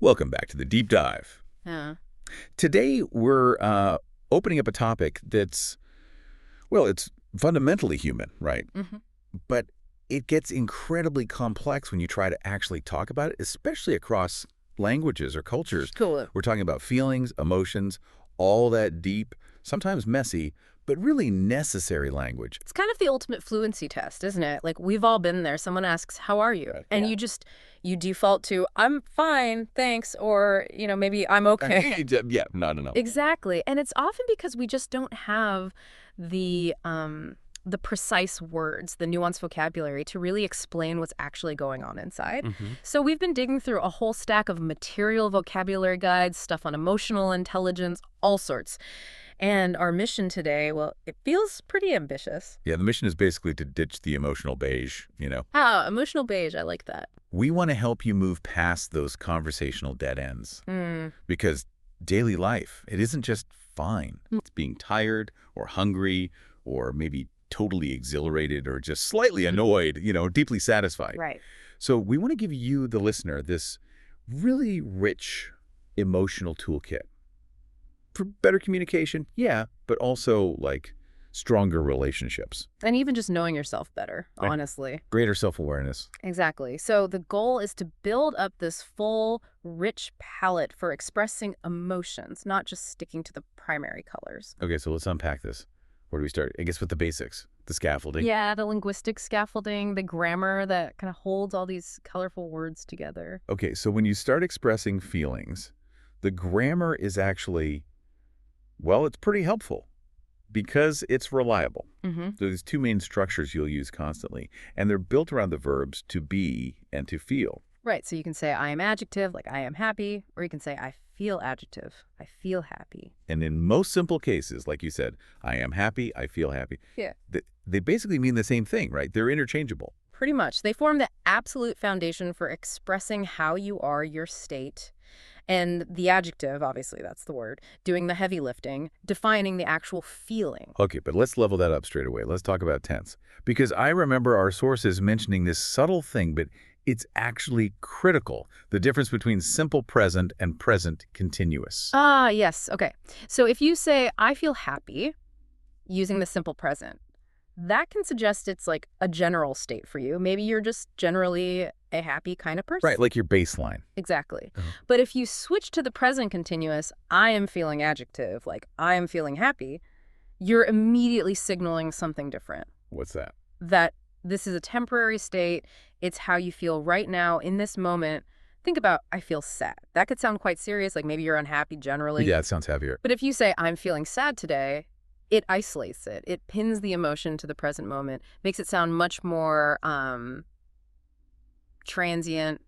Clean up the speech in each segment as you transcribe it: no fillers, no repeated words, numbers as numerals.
Welcome back to the Deep Dive. Yeah. Today, we're opening up a topic that's, well, it's fundamentally human, right? hmm But it gets incredibly complex when you try to actually talk about it, especially across languages or cultures. Cool. We're talking about feelings, emotions, all that deep, sometimes messy, but really necessary language. It's kind of the ultimate fluency test, isn't it? Like, we've all been there. Someone asks, "How are you?" Right. And Yeah. you default to, "I'm fine, thanks," or, maybe "I'm okay." Yeah, no. Exactly. And it's often because we just don't have the precise words, the nuanced vocabulary to really explain what's actually going on inside. Hmm. So we've been digging through a whole stack of material vocabulary guides, stuff on emotional intelligence, all sorts. And our mission today, well, it feels pretty ambitious. Yeah, the mission is basically to ditch the emotional beige. Ah, emotional beige, I like that. We want to help you move past those conversational dead ends. Hmm. Because daily life, it isn't just fine. It's being tired or hungry or maybe totally exhilarated or just slightly annoyed, deeply satisfied. Right. So we want to give you, the listener, this really rich emotional toolkit for better communication, yeah, but also like stronger relationships, And even just knowing yourself better, Right. honestly. greater self-awareness. Exactly. So the goal is to build up this full, rich palette for expressing emotions, not just sticking to the primary colors. Okay, so let's unpack this. Where do we start? I guess with the basics, the scaffolding. Yeah, the linguistic scaffolding, the grammar that kind of holds all these colorful words together. Okay, so when you start expressing feelings, the grammar is actually, well, it's pretty helpful because it's reliable. Mm-hmm. So there's two main structures you'll use constantly, and they're built around the verbs to be and to feel. Right. So you can say I am adjective, like I am happy, or you can say I feel adjective, I feel happy. And in most simple cases, like you said, I am happy, I feel happy, Yeah. they basically mean the same thing, right? They're interchangeable. Pretty much. They form the absolute foundation for expressing how you are, your state. And the adjective, obviously, that's the word, doing the heavy lifting, defining the actual feeling. Okay, but let's level that up straight away. Let's talk about tense. Because I remember our sources mentioning this subtle thing, but it's actually critical, the difference between simple present and present continuous. Ah, yes. Okay. So if you say, I feel happy, using the simple present, that can suggest it's like a general state for you. Maybe you're just generally a happy kind of person. Right, like your baseline. Exactly. Uh-huh. But if you switch to the present continuous, I am feeling adjective, like I am feeling happy, you're immediately signaling something different. What's that? That this is a temporary state. It's how you feel right now in this moment. Think about, I feel sad. That could sound quite serious, like maybe you're unhappy generally. Yeah, it sounds heavier. But if you say, I'm feeling sad today, it isolates it. It pins the emotion to the present moment, makes it sound much more transient,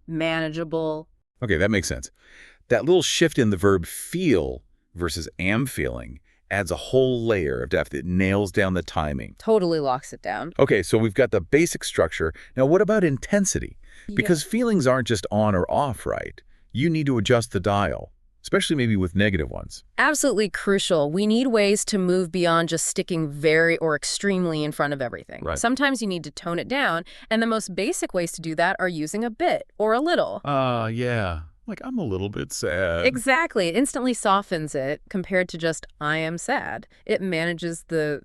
manageable. Okay, that makes sense. That little shift in the verb feel versus am feeling adds a whole layer of depth. It nails down the timing. Totally locks it down. Okay, so we've got the basic structure. Now, what about intensity? Because feelings aren't just on or off, right? You need to adjust the dial, especially maybe with negative ones. Absolutely crucial. We need ways to move beyond just sticking very or extremely in front of everything. Right. Sometimes you need to tone it down, and the most basic ways to do that are using a bit or a little. Yeah. Like, I'm a little bit sad. Exactly. It instantly softens it compared to just I am sad. It manages the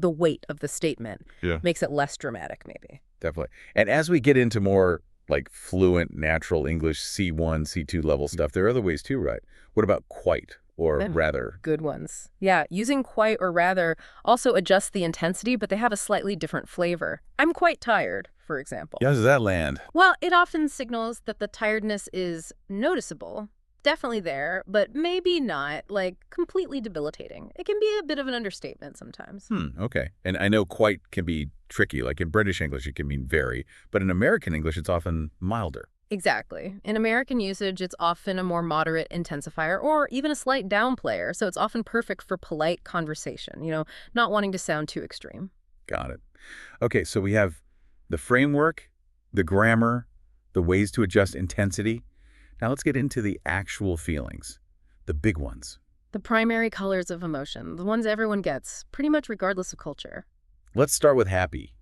weight of the statement. Yeah. Makes it less dramatic, maybe. Definitely. And as we get into more like fluent, natural English, C1, C2 level stuff, there are other ways too, right? What about quite or Them. rather? Good ones. Yeah, using quite or rather also adjusts the intensity, but they have a slightly different flavor. I'm quite tired, for example. How does that land? Well, it often signals that the tiredness is noticeable. Definitely there, but maybe not, like, completely debilitating. It can be a bit of an understatement sometimes. Okay. And I know quite can be tricky. Like in British English, it can mean very, but in American English, it's often milder. Exactly. In American usage, it's often a more moderate intensifier or even a slight downplayer, so it's often perfect for polite conversation, not wanting to sound too extreme. Got it. Okay, so we have the framework, the grammar, the ways to adjust intensity. Now let's get into the actual feelings, the big ones. The primary colors of emotion, the ones everyone gets, pretty much regardless of culture. Let's start with happy,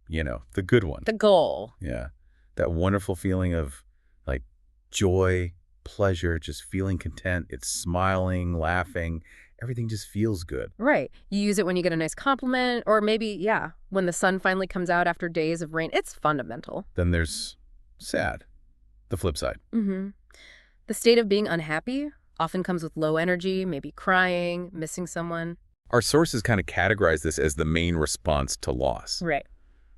the good one. The goal. Yeah, that wonderful feeling of like joy, pleasure, just feeling content. It's smiling, laughing. Everything just feels good. Right. You use it when you get a nice compliment, or maybe, yeah, when the sun finally comes out after days of rain. It's fundamental. Then there's sad, the flip side. Mm-hmm. The state of being unhappy often comes with low energy, maybe crying, missing someone. Our sources kind of categorize this as the main response to loss Right.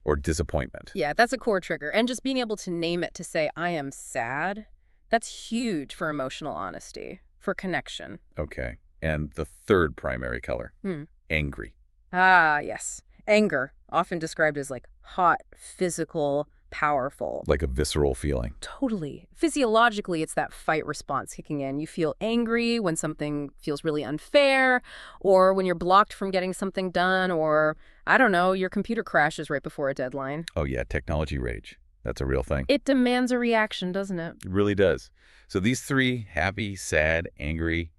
or disappointment. Yeah, that's a core trigger. And just being able to name it, to say, I am sad, that's huge for emotional honesty, for connection. Okay. And the third primary color, angry. Ah, yes. Anger, often described as like hot, physical, powerful. Like a visceral feeling. Totally. Physiologically, it's that fight response kicking in. You feel angry when something feels really unfair, or when you're blocked from getting something done, or, I don't know, your computer crashes right before a deadline. Oh yeah, technology rage. That's a real thing. It demands a reaction, doesn't it? It really does. So these three, happy, sad, angry,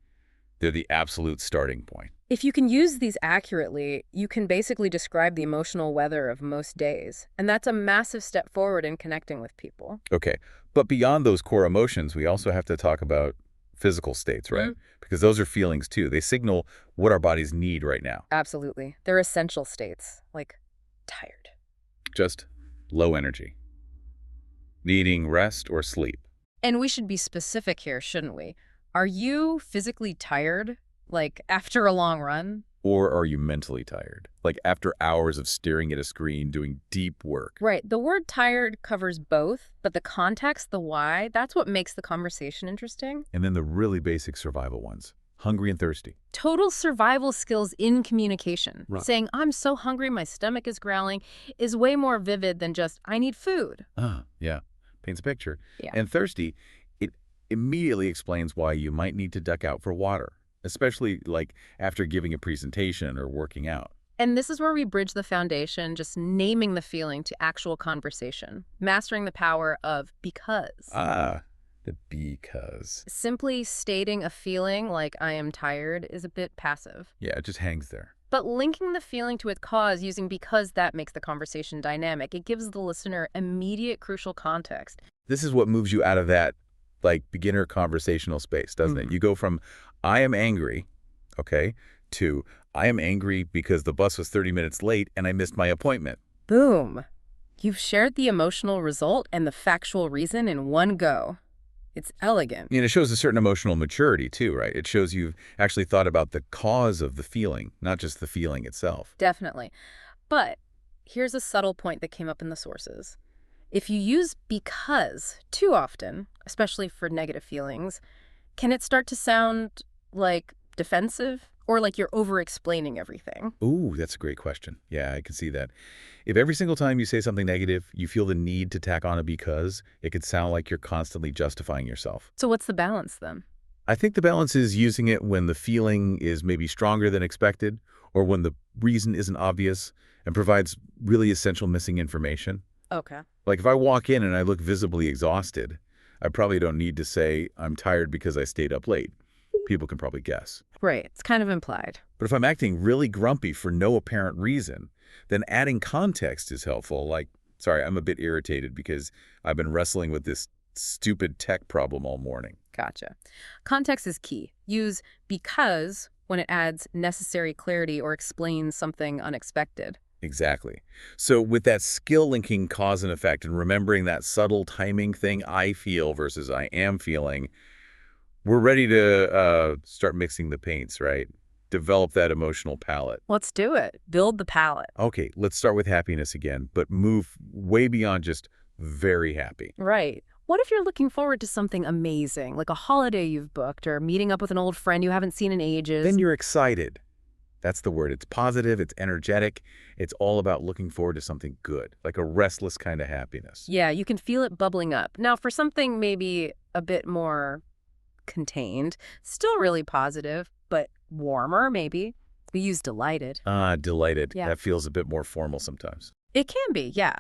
they're the absolute starting point. If you can use these accurately, you can basically describe the emotional weather of most days. And that's a massive step forward in connecting with people. Okay. But beyond those core emotions, we also have to talk about physical states, right? Because those are feelings too. They signal what our bodies need right now. Absolutely. They're essential states, like tired. Just low energy. Needing rest or sleep. And we should be specific here, shouldn't we? Are you physically tired, like after a long run? Or are you mentally tired? Like after hours of staring at a screen, doing deep work. Right. The word tired covers both, but the context, the why, that's what makes the conversation interesting. And then the really basic survival ones. Hungry and thirsty. Total survival skills in communication. Right. Saying, I'm so hungry, my stomach is growling, is way more vivid than just, I need food. Ah, yeah. Paints a picture. Yeah. And thirsty, it immediately explains why you might need to duck out for water, especially like after giving a presentation or working out. And this is where we bridge the foundation, just naming the feeling to actual conversation, mastering the power of because. Ah, the because. Simply stating a feeling like I am tired is a bit passive. Yeah, it just hangs there. But linking the feeling to its cause using because, that makes the conversation dynamic. It gives the listener immediate crucial context. This is what moves you out of that like beginner conversational space, doesn't it? You go from I am angry, okay, to I am angry because the bus was 30 minutes late and I missed my appointment. Boom. You've shared the emotional result and the factual reason in one go. It's elegant. And it shows a certain emotional maturity too, right? It shows you've actually thought about the cause of the feeling, not just the feeling itself. Definitely. But here's a subtle point that came up in the sources. If you use because too often, especially for negative feelings, can it start to sound like defensive or like you're over-explaining everything? Ooh, that's a great question. Yeah, I can see that. If every single time you say something negative, you feel the need to tack on a because, it could sound like you're constantly justifying yourself. So what's the balance then? I think the balance is using it when the feeling is maybe stronger than expected or when the reason isn't obvious and provides really essential missing information. Okay. Like if I walk in and I look visibly exhausted, I probably don't need to say I'm tired because I stayed up late. People can probably guess. Right. It's kind of implied. But if I'm acting really grumpy for no apparent reason, then adding context is helpful. Like, sorry, I'm a bit irritated because I've been wrestling with this stupid tech problem all morning. Gotcha. Context is key. Use because when it adds necessary clarity or explains something unexpected. Exactly. So with that skill linking cause and effect and remembering that subtle timing thing, I feel versus I am feeling, we're ready to start mixing the paints, right? Develop that emotional palette. Let's do it. Build the palette. Okay, let's start with happiness again, but move way beyond just very happy. Right. What if you're looking forward to something amazing, like a holiday you've booked or meeting up with an old friend you haven't seen in ages? Then you're excited. That's the word. It's positive, it's energetic. It's all about looking forward to something good, like a restless kind of happiness. Yeah, you can feel it bubbling up. Now, for something maybe a bit more contained, still really positive, but warmer maybe, we use delighted. Ah, delighted. Yeah. That feels a bit more formal sometimes. It can be, yeah.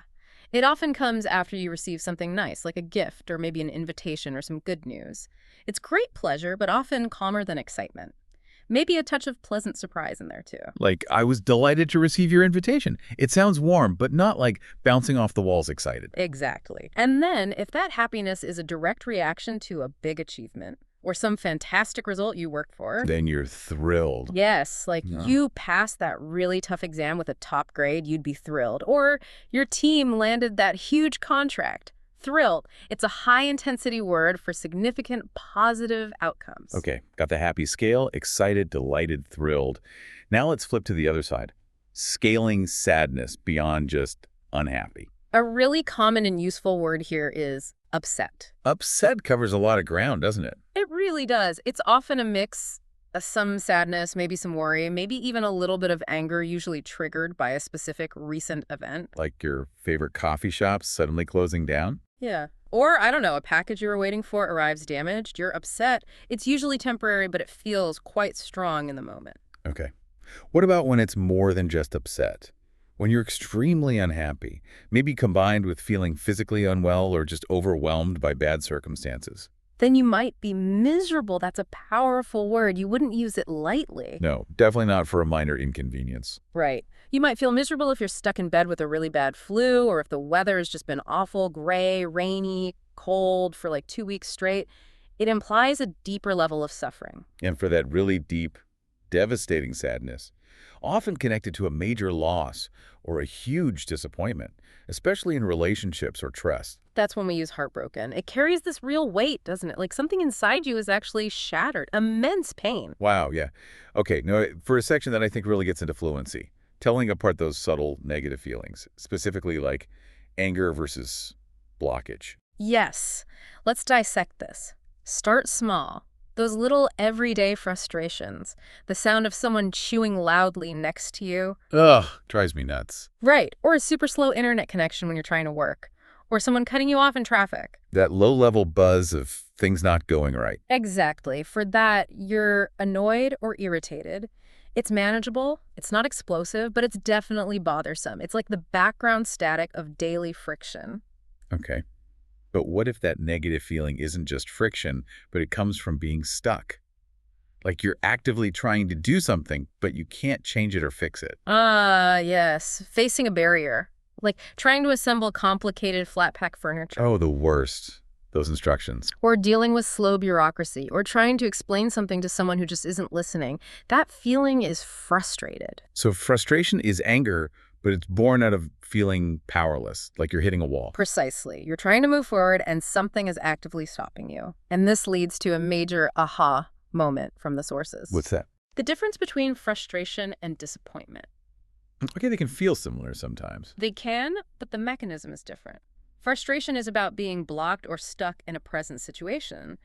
It often comes after you receive something nice, like a gift or maybe an invitation or some good news. It's great pleasure, but often calmer than excitement. Maybe a touch of pleasant surprise in there, too. Like, I was delighted to receive your invitation. It sounds warm, but not like bouncing off the walls excited. Exactly. And then, if that happiness is a direct reaction to a big achievement or some fantastic result you worked for, Then you're thrilled. yes, like Yeah. you passed that really tough exam with a top grade, you'd be thrilled. Or your team landed that huge contract. Thrilled. It's a high-intensity word for significant positive outcomes. Okay, got the happy scale, excited, delighted, thrilled. Now let's flip to the other side. Scaling sadness beyond just unhappy. A really common and useful word here is upset. Upset covers a lot of ground, doesn't it? It really does. It's often a mix of some sadness, maybe some worry, maybe even a little bit of anger, usually triggered by a specific recent event. Like your favorite coffee shop suddenly closing down? Yeah. Or, I don't know, a package you were waiting for arrives damaged. You're upset. It's usually temporary, but it feels quite strong in the moment. Okay. What about when it's more than just upset? When you're extremely unhappy, maybe combined with feeling physically unwell or just overwhelmed by bad circumstances? Then you might be miserable. That's a powerful word. You wouldn't use it lightly. No, definitely not for a minor inconvenience. Right. You might feel miserable if you're stuck in bed with a really bad flu, or if the weather has just been awful, gray, rainy, cold for like 2 weeks straight. It implies a deeper level of suffering. And for that really deep, devastating sadness, often connected to a major loss or a huge disappointment, especially in relationships or trust. That's when we use heartbroken. It carries this real weight, doesn't it? Like something inside you is actually shattered. Immense pain. Wow, yeah. Okay, now for a section that I think really gets into fluency, telling apart those subtle negative feelings, specifically like anger versus blockage. Yes. Let's dissect this. Start small. Those little everyday frustrations. The sound of someone chewing loudly next to you. Ugh, drives me nuts. Right. Or a super slow internet connection when you're trying to work. Or someone cutting you off in traffic. That low-level buzz of things not going right. Exactly. For that, you're annoyed or irritated. It's manageable, it's not explosive, but it's definitely bothersome. It's like the background static of daily friction. Okay. But what if that negative feeling isn't just friction, but it comes from being stuck? Like you're actively trying to do something, but you can't change it or fix it. Ah, yes. Facing a barrier. Like trying to assemble complicated flat-pack furniture. Oh, the worst. Those instructions. Or dealing with slow bureaucracy. Or trying to explain something to someone who just isn't listening. That feeling is frustrated. So frustration is anger, but it's born out of feeling powerless, like you're hitting a wall. Precisely. You're trying to move forward and something is actively stopping you. And this leads to a major aha moment from the sources. What's that? The difference between frustration and disappointment. Okay, they can feel similar sometimes. They can, but the mechanism is different. Frustration is about being blocked or stuck in a present situation.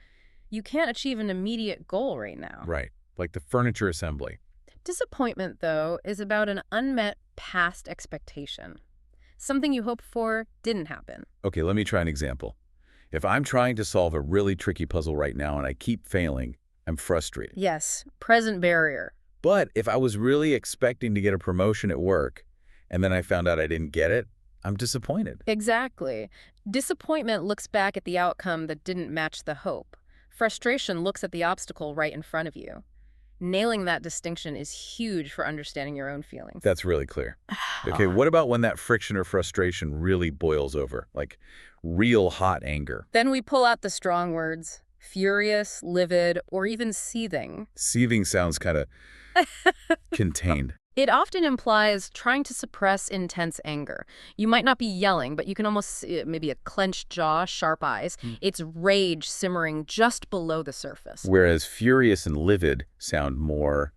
You can't achieve an immediate goal right now. Right, like the furniture assembly. Disappointment, though, is about an unmet past expectation. Something you hoped for didn't happen. Okay, let me try an example. If I'm trying to solve a really tricky puzzle right now and I keep failing, I'm frustrated. Yes, present barrier. But if I was really expecting to get a promotion at work and then I found out I didn't get it, I'm disappointed. Exactly. Disappointment looks back at the outcome that didn't match the hope. Frustration looks at the obstacle right in front of you. Nailing that distinction is huge for understanding your own feelings. That's really clear. Okay, what about when that friction or frustration really boils over, like real hot anger? Then we pull out the strong words, furious, livid, or even seething. Seething sounds kind of contained. It often implies trying to suppress intense anger. You might not be yelling, but you can almost see maybe a clenched jaw, sharp eyes. It's rage simmering just below the surface. Whereas furious and livid sound more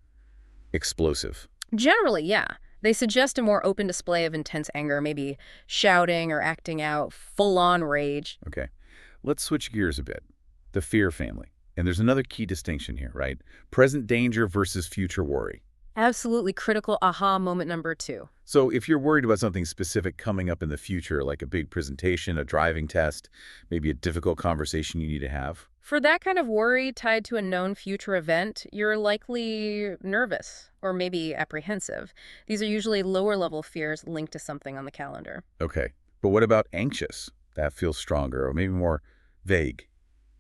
explosive. Generally, yeah. They suggest a more open display of intense anger, maybe shouting or acting out, full-on rage. Okay, let's switch gears a bit. The fear family. And there's another key distinction here, right? Present danger versus future worry. Absolutely critical aha moment number 2. So if you're worried about something specific coming up in the future, like a big presentation, a driving test, maybe a difficult conversation you need to have. For that kind of worry tied to a known future event, you're likely nervous or maybe apprehensive. These are usually lower-level fears linked to something on the calendar. Okay, but what about anxious? That feels stronger or maybe more vague.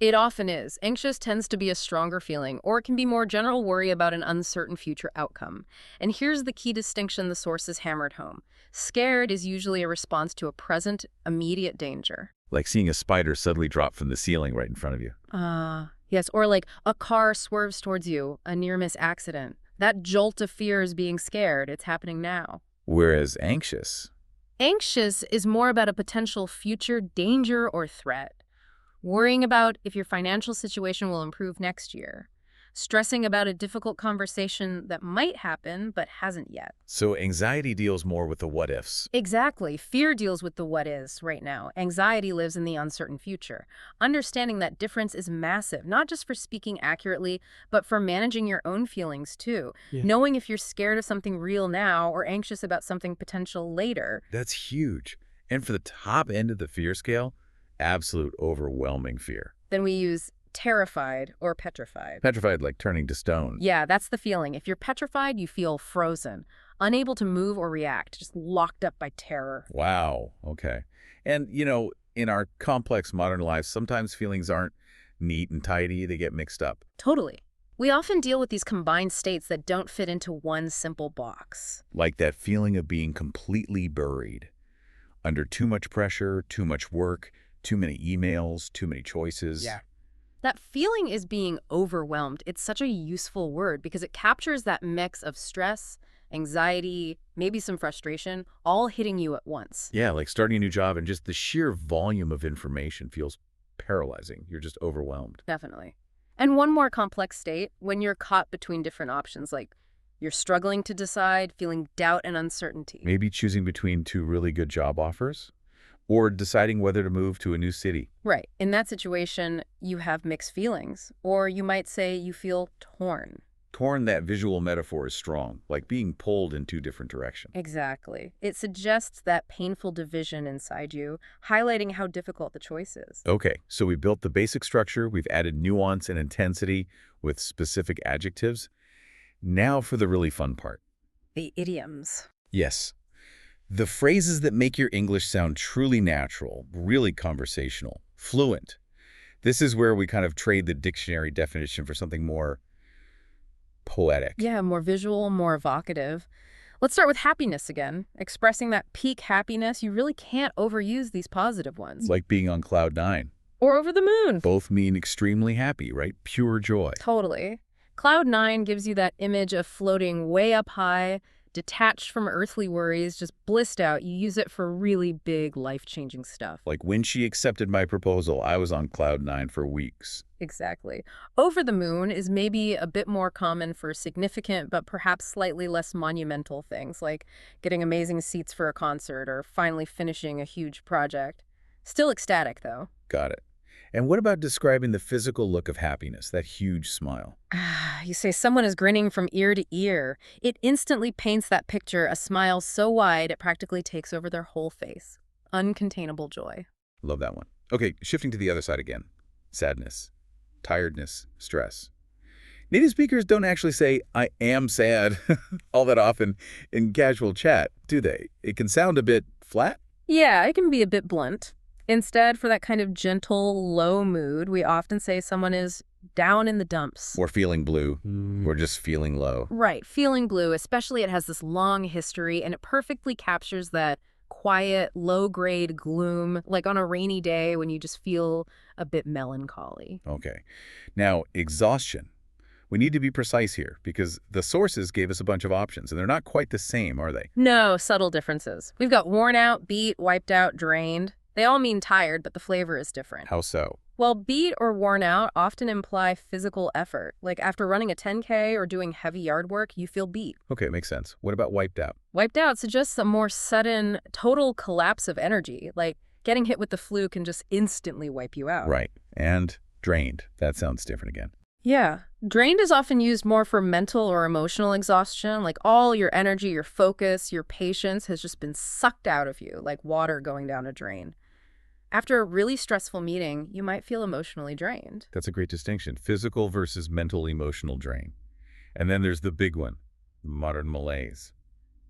It often is. Anxious tends to be a stronger feeling, or it can be more general worry about an uncertain future outcome. And here's the key distinction the sources hammered home. Scared is usually a response to a present, immediate danger. Like seeing a spider suddenly drop from the ceiling right in front of you. Yes, or like a car swerves towards you, a near-miss accident. That jolt of fear is being scared. It's happening now. Whereas anxious, Anxious is more about a potential future danger or threat. Worrying about if your financial situation will improve next year. Stressing about a difficult conversation that might happen but hasn't yet. so anxiety deals more with the what-ifs. Exactly. Fear deals with the what is right now. Anxiety lives in the uncertain future. Understanding that difference is massive, not just for speaking accurately, but for managing your own feelings too. Yeah. Knowing if you're scared of something real now or anxious about something potential later. That's huge. And for the top end of the fear scale, absolute overwhelming fear. Then we use terrified or petrified. Petrified, like turning to stone. Yeah, that's the feeling. If you're petrified, you feel frozen, unable to move or react, just locked up by terror. Wow. Okay. And, in our complex modern lives, sometimes feelings aren't neat and tidy. They get mixed up. Totally. We often deal with these combined states that don't fit into one simple box. Like that feeling of being completely buried. Under too much pressure, too much work, too many emails, too many choices. Yeah. That feeling is being overwhelmed. It's such a useful word because it captures that mix of stress, anxiety, maybe some frustration, all hitting you at once. Yeah, like starting a new job and just the sheer volume of information feels paralyzing. You're just overwhelmed. Definitely. And one more complex state, when you're caught between different options, like you're struggling to decide, feeling doubt and uncertainty. Maybe choosing between two really good job offers or deciding whether to move to a new city. Right. In that situation, you have mixed feelings, or you might say you feel torn. Torn, that visual metaphor is strong, like being pulled in two different directions. Exactly. It suggests that painful division inside you, highlighting how difficult the choice is. Okay, so we built the basic structure, we've added nuance and intensity with specific adjectives. Now for the really fun part. The idioms. Yes. The phrases that make your English sound truly natural, really conversational, fluent. This is where we kind of trade the dictionary definition for something more poetic. Yeah, more visual, more evocative. Let's start with happiness again. Expressing that peak happiness, you really can't overuse these positive ones. Like being on cloud nine. Or over the moon. Both mean extremely happy, right? Pure joy. Totally. Cloud nine gives you that image of floating way up high, detached from earthly worries, just blissed out. You use it for really big, life-changing stuff. Like when she accepted my proposal, I was on cloud nine for weeks. Exactly. Over the moon is maybe a bit more common for significant but perhaps slightly less monumental things, like getting amazing seats for a concert or finally finishing a huge project. Still ecstatic, though. Got it. And what about describing the physical look of happiness, that huge smile? You say someone is grinning from ear to ear. It instantly paints that picture, a smile so wide it practically takes over their whole face. Uncontainable joy. Love that one. Okay, shifting to the other side again. Sadness, tiredness, stress. Native speakers don't actually say, I am sad, all that often in casual chat, do they? It can sound a bit flat. Yeah, it can be a bit blunt. Instead, for that kind of gentle, low mood, we often say someone is down in the dumps. Or feeling blue, or just feeling low. Right, feeling blue, especially it has this long history, and it perfectly captures that quiet, low-grade gloom, like on a rainy day when you just feel a bit melancholy. Okay. Now, exhaustion. We need to be precise here because the sources gave us a bunch of options, and they're not quite the same, are they? No, subtle differences. We've got worn out, beat, wiped out, drained. They all mean tired, but the flavor is different. How so? Well, beat or worn out often imply physical effort. Like after running a 10K or doing heavy yard work, you feel beat. Okay, makes sense. What about wiped out? Wiped out suggests a more sudden, total collapse of energy. Like getting hit with the flu can just instantly wipe you out. Right. And drained. That sounds different again. Yeah. Drained is often used more for mental or emotional exhaustion. Like all your energy, your focus, your patience has just been sucked out of you, like water going down a drain. After a really stressful meeting, you might feel emotionally drained. That's a great distinction. Physical versus mental emotional drain. And then there's the big one, modern malaise.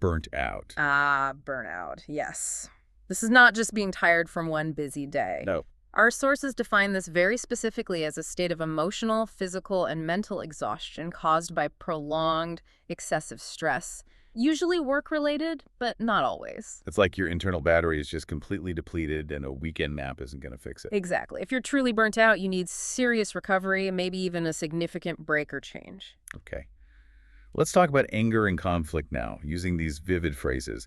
Burnt out. Ah, burnout. Yes. This is not just being tired from one busy day. No. Our sources define this very specifically as a state of emotional, physical, and mental exhaustion caused by prolonged, excessive stress. Usually work-related, but not always. It's like your internal battery is just completely depleted and a weekend nap isn't going to fix it. Exactly. If you're truly burnt out, you need serious recovery, maybe even a significant break or change. Okay. Let's talk about anger and conflict now, using these vivid phrases.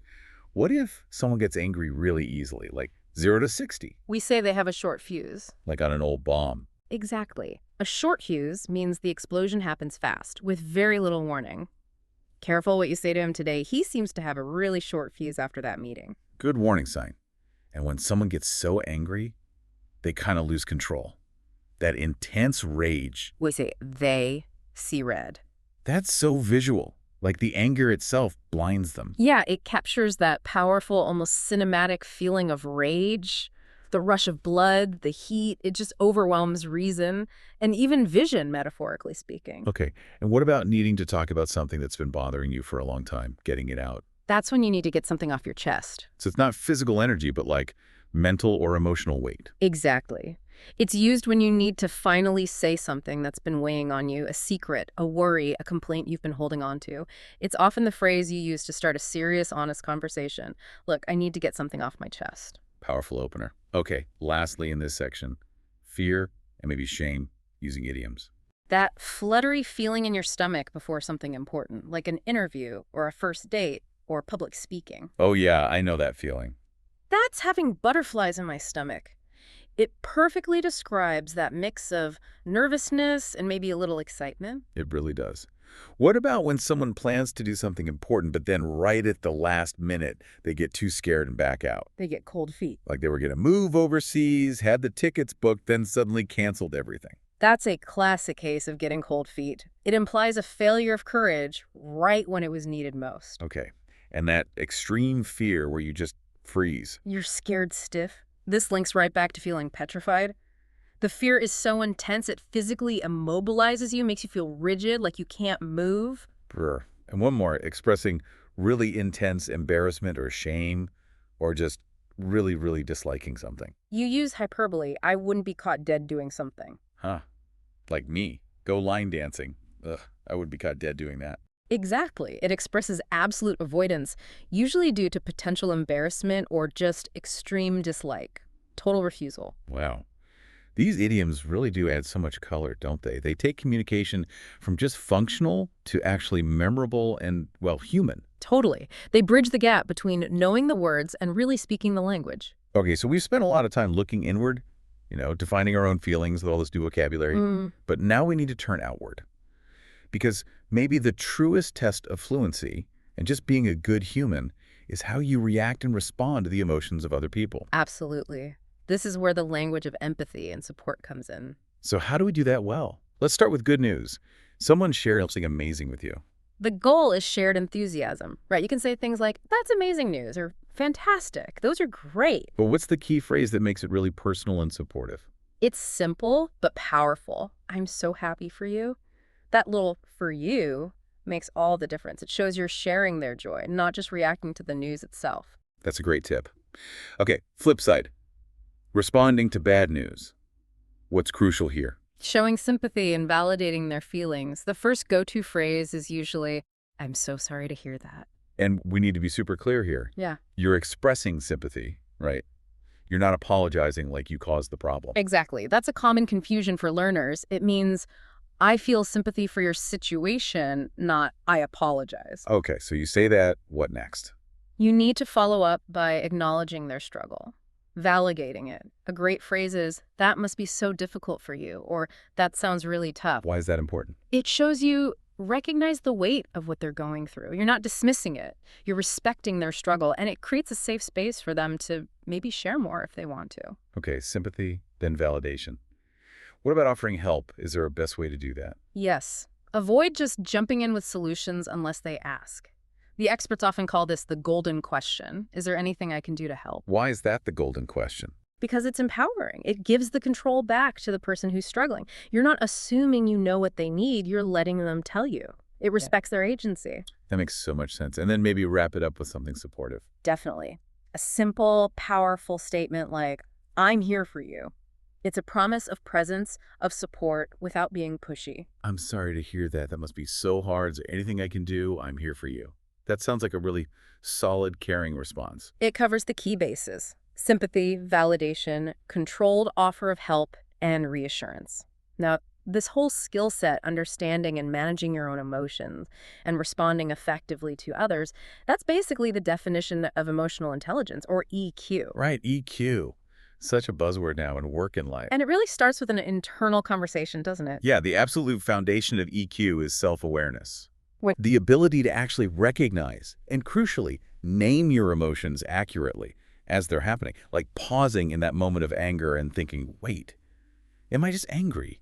What if someone gets angry really easily, like 0 to 60, We say they have a short fuse. like on an old bomb? Exactly. A short fuse means the explosion happens fast, with very little warning. Careful what you say to him today. He seems to have a really short fuse after that meeting. Good warning sign. And when someone gets so angry, they kind of lose control. That intense rage, We say they see red. that's so visual. Like the anger itself blinds them. Yeah, it captures that powerful, almost cinematic feeling of rage, the rush of blood, the heat. It just overwhelms reason and even vision, metaphorically speaking. Okay, and what about needing to talk about something that's been bothering you for a long time, getting it out? That's when you need to get something off your chest. So it's not physical energy, but like mental or emotional weight. Exactly. It's used when you need to finally say something that's been weighing on you, a secret, a worry, a complaint you've been holding on to. It's often the phrase you use to start a serious, honest conversation. Look, I need to get something off my chest. Powerful opener. Okay, lastly in this section, fear and maybe shame using idioms. That fluttery feeling in your stomach before something important, like an interview or a first date or public speaking. Oh yeah, I know that feeling. That's having butterflies in my stomach. It perfectly describes that mix of nervousness and maybe a little excitement. It really does. What about when someone plans to do something important, but then right at the last minute, they get too scared and back out? They get cold feet. Like they were going to move overseas, had the tickets booked, then suddenly canceled everything. That's a classic case of getting cold feet. It implies a failure of courage right when it was needed most. Okay. And that extreme fear where you just freeze. You're scared stiff. This links right back to feeling petrified. The fear is so intense it physically immobilizes you, makes you feel rigid, like you can't move. Brr. And one more, expressing really intense embarrassment or shame, or just really, really disliking something. You use hyperbole. I wouldn't be caught dead doing something. Huh. Like me. Go line dancing. Ugh, I would be caught dead doing that. Exactly. It expresses absolute avoidance, usually due to potential embarrassment or just extreme dislike. Total refusal. Wow. These idioms really do add so much color, don't they? They take communication from just functional to actually memorable and, well, human. Totally. They bridge the gap between knowing the words and really speaking the language. Okay, so we've spent a lot of time looking inward, defining our own feelings with all this new vocabulary. But now we need to turn outward. Because maybe the truest test of fluency and just being a good human is how you react and respond to the emotions of other people. Absolutely. This is where the language of empathy and support comes in. So how do we do that well? Let's start with good news. Someone shared something amazing with you. The goal is shared enthusiasm, right? You can say things like, that's amazing news, or fantastic. Those are great. But what's the key phrase that makes it really personal and supportive? It's simple, but powerful. I'm so happy for you. That little "for you" makes all the difference. It shows you're sharing their joy, not just reacting to the news itself. That's a great tip. Okay, flip side. Responding to bad news. What's crucial here? Showing sympathy and validating their feelings. The first go-to phrase is usually, I'm so sorry to hear that. And we need to be super clear here. Yeah. You're expressing sympathy, right? You're not apologizing like you caused the problem. Exactly. That's a common confusion for learners. It means, I feel sympathy for your situation, not I apologize. Okay, so you say that, what next? You need to follow up by acknowledging their struggle, validating it. A great phrase is, that must be so difficult for you, or that sounds really tough. Why is that important? It shows you recognize the weight of what they're going through. You're not dismissing it. You're respecting their struggle, and it creates a safe space for them to maybe share more if they want to. Okay, sympathy, then validation. What about offering help? Is there a best way to do that? Yes. Avoid just jumping in with solutions unless they ask. The experts often call this the golden question. Is there anything I can do to help? Why is that the golden question? Because it's empowering. It gives the control back to the person who's struggling. You're not assuming you know what they need. You're letting them tell you. It respects their agency. That makes so much sense. And then maybe wrap it up with something supportive. Definitely. A simple, powerful statement like, I'm here for you. It's a promise of presence, of support, without being pushy. I'm sorry to hear that. That must be so hard. Is there anything I can do? I'm here for you. That sounds like a really solid, caring response. It covers the key bases: sympathy, validation, controlled offer of help, and reassurance. Now, this whole skill set, understanding and managing your own emotions and responding effectively to others, that's basically the definition of emotional intelligence, or EQ. Right, EQ. Such a buzzword now in work and life. And it really starts with an internal conversation, doesn't it? Yeah, the absolute foundation of EQ is self-awareness. Wait. The ability to actually recognize and, crucially, name your emotions accurately as they're happening, like pausing in that moment of anger and thinking, wait, am I just angry?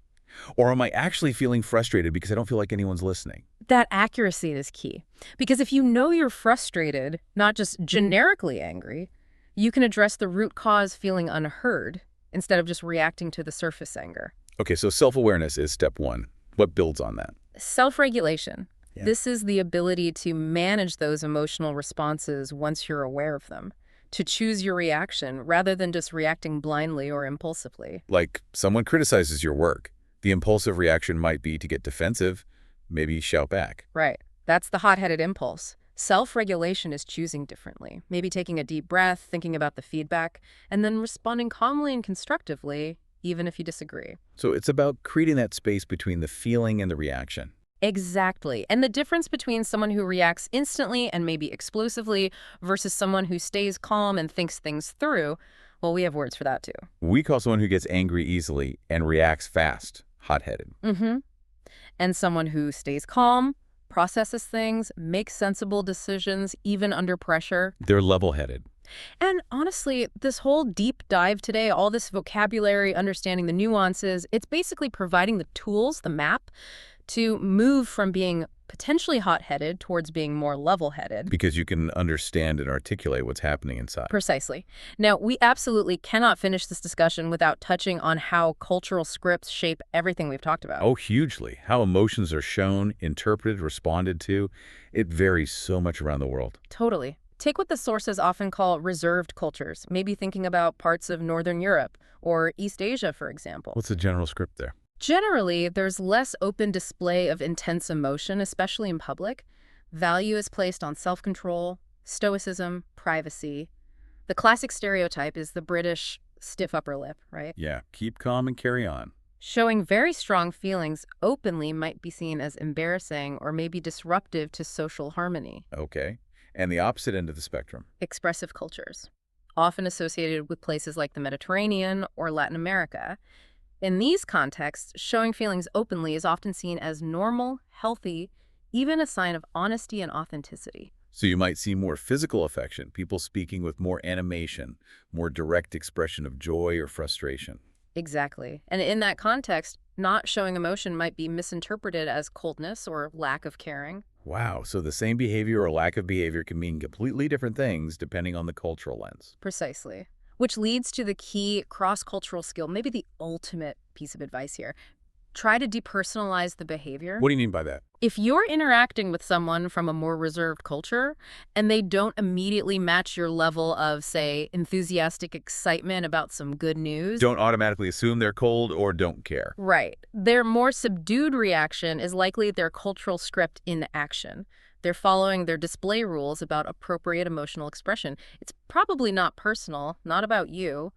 Or am I actually feeling frustrated because I don't feel like anyone's listening? That accuracy is key. Because if you know you're frustrated, not just generically angry, you can address the root cause, feeling unheard, instead of just reacting to the surface anger. Okay, so self-awareness is step one. What builds on that? Self-regulation. Yeah. This is the ability to manage those emotional responses once you're aware of them, to choose your reaction rather than just reacting blindly or impulsively. Like someone criticizes your work. The impulsive reaction might be to get defensive, maybe shout back. Right. That's the hot-headed impulse. Self-regulation is choosing differently, maybe taking a deep breath, thinking about the feedback, and then responding calmly and constructively, even if you disagree. So it's about creating that space between the feeling and the reaction. Exactly. And the difference between someone who reacts instantly and maybe explosively versus someone who stays calm and thinks things through, well, we have words for that too. We call someone who gets angry easily and reacts fast hot-headed. And someone who stays calm, processes things, makes sensible decisions, even under pressure. They're level-headed. And honestly, this whole deep dive today, all this vocabulary, understanding the nuances, it's basically providing the tools, the map, to move from being potentially hot-headed towards being more level-headed. Because you can understand and articulate what's happening inside. Precisely. Now, we absolutely cannot finish this discussion without touching on how cultural scripts shape everything we've talked about. Oh, hugely. How emotions are shown, interpreted, responded to. It varies so much around the world. Totally. Take what the sources often call reserved cultures, maybe thinking about parts of Northern Europe or East Asia, for example. What's the general script there? Generally, there's less open display of intense emotion, especially in public. Value is placed on self-control, stoicism, privacy. The classic stereotype is the British stiff upper lip, right? Yeah, keep calm and carry on. Showing very strong feelings openly might be seen as embarrassing or maybe disruptive to social harmony. Okay. And the opposite end of the spectrum. Expressive cultures, often associated with places like the Mediterranean or Latin America. In these contexts, showing feelings openly is often seen as normal, healthy, even a sign of honesty and authenticity. So you might see more physical affection, people speaking with more animation, more direct expression of joy or frustration. Exactly. And in that context, not showing emotion might be misinterpreted as coldness or lack of caring. Wow, so the same behavior or lack of behavior can mean completely different things depending on the cultural lens. Precisely. Which leads to the key cross-cultural skill, maybe the ultimate piece of advice here. Try to depersonalize the behavior. What do you mean by that? If you're interacting with someone from a more reserved culture and they don't immediately match your level of, say, enthusiastic excitement about some good news. Don't automatically assume they're cold or don't care. Right. Their more subdued reaction is likely their cultural script in action. They're following their display rules about appropriate emotional expression. It's probably not personal, not about you.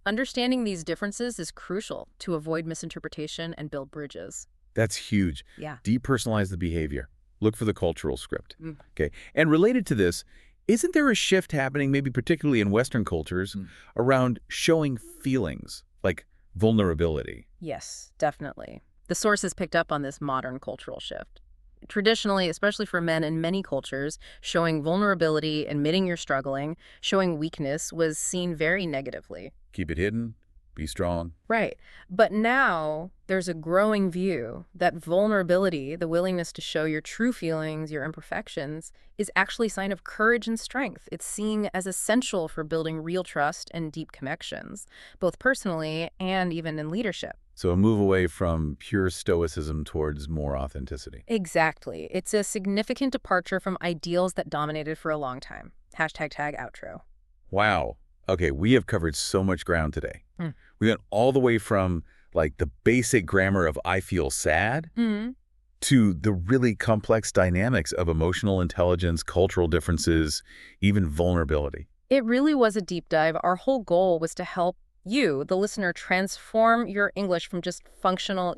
Understanding these differences is crucial to avoid misinterpretation and build bridges. That's huge. Yeah. Depersonalize the behavior. Look for the cultural script. Mm. Okay. And related to this, isn't there a shift happening, maybe particularly in Western cultures, around showing feelings, like vulnerability? Yes, definitely. The sources picked up on this modern cultural shift. Traditionally, especially for men in many cultures, showing vulnerability, admitting you're struggling, showing weakness was seen very negatively. Keep it hidden, be strong. Right. But now there's a growing view that vulnerability, the willingness to show your true feelings, your imperfections, is actually a sign of courage and strength. It's seen as essential for building real trust and deep connections, both personally and even in leadership. So a move away from pure stoicism towards more authenticity. Exactly. It's a significant departure from ideals that dominated for a long time. #outro. Wow. Okay, we have covered so much ground today. We went all the way from, like, the basic grammar of I feel sad Mm. to the really complex dynamics of emotional intelligence, cultural differences, even vulnerability. It really was a deep dive. Our whole goal was to help you, the listener, transform your English from just functional,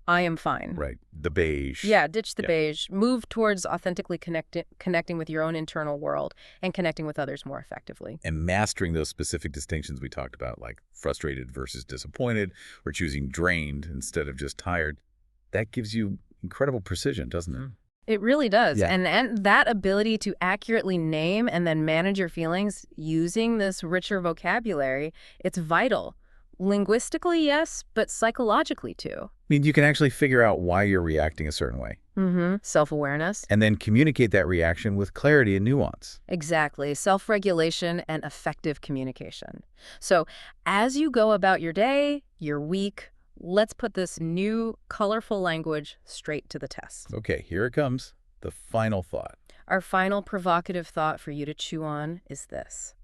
I am fine. Right. The beige. Yeah, ditch the Yeah. beige. Move towards authentically connecting with your own internal world and connecting with others more effectively. And mastering those specific distinctions we talked about, like frustrated versus disappointed, or choosing drained instead of just tired, that gives you incredible precision, doesn't it? It really does. Yeah. And that ability to accurately name and then manage your feelings using this richer vocabulary, it's vital. Linguistically, yes, but psychologically too. I mean, you can actually figure out why you're reacting a certain way, Self-awareness. and then communicate that reaction with clarity and nuance. Exactly. Self-regulation and effective communication. So as you go about your day, your week, let's put this new, colorful language straight to the test. Okay, here it comes. The final thought. Our final provocative thought for you to chew on is this.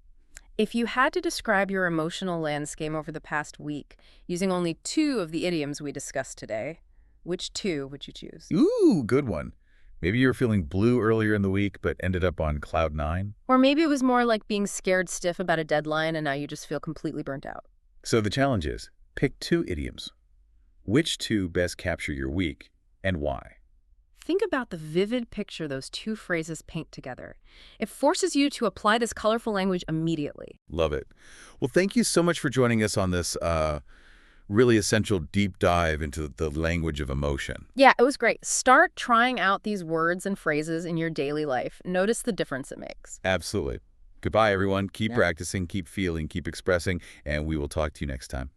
If you had to describe your emotional landscape over the past week using only 2 of the idioms we discussed today, which 2 would you choose? Ooh, good one. Maybe you were feeling blue earlier in the week, but ended up on cloud 9. Or maybe it was more like being scared stiff about a deadline and now you just feel completely burnt out. So the challenge is, pick 2 idioms. Which 2 best capture your week, and why? Think about the vivid picture those 2 phrases paint together. It forces you to apply this colorful language immediately. Love it. Well, thank you so much for joining us on this really essential deep dive into the language of emotion. Yeah, it was great. Start trying out these words and phrases in your daily life. Notice the difference it makes. Absolutely. Goodbye, everyone. Keep Yeah. practicing, keep feeling, keep expressing, and we will talk to you next time.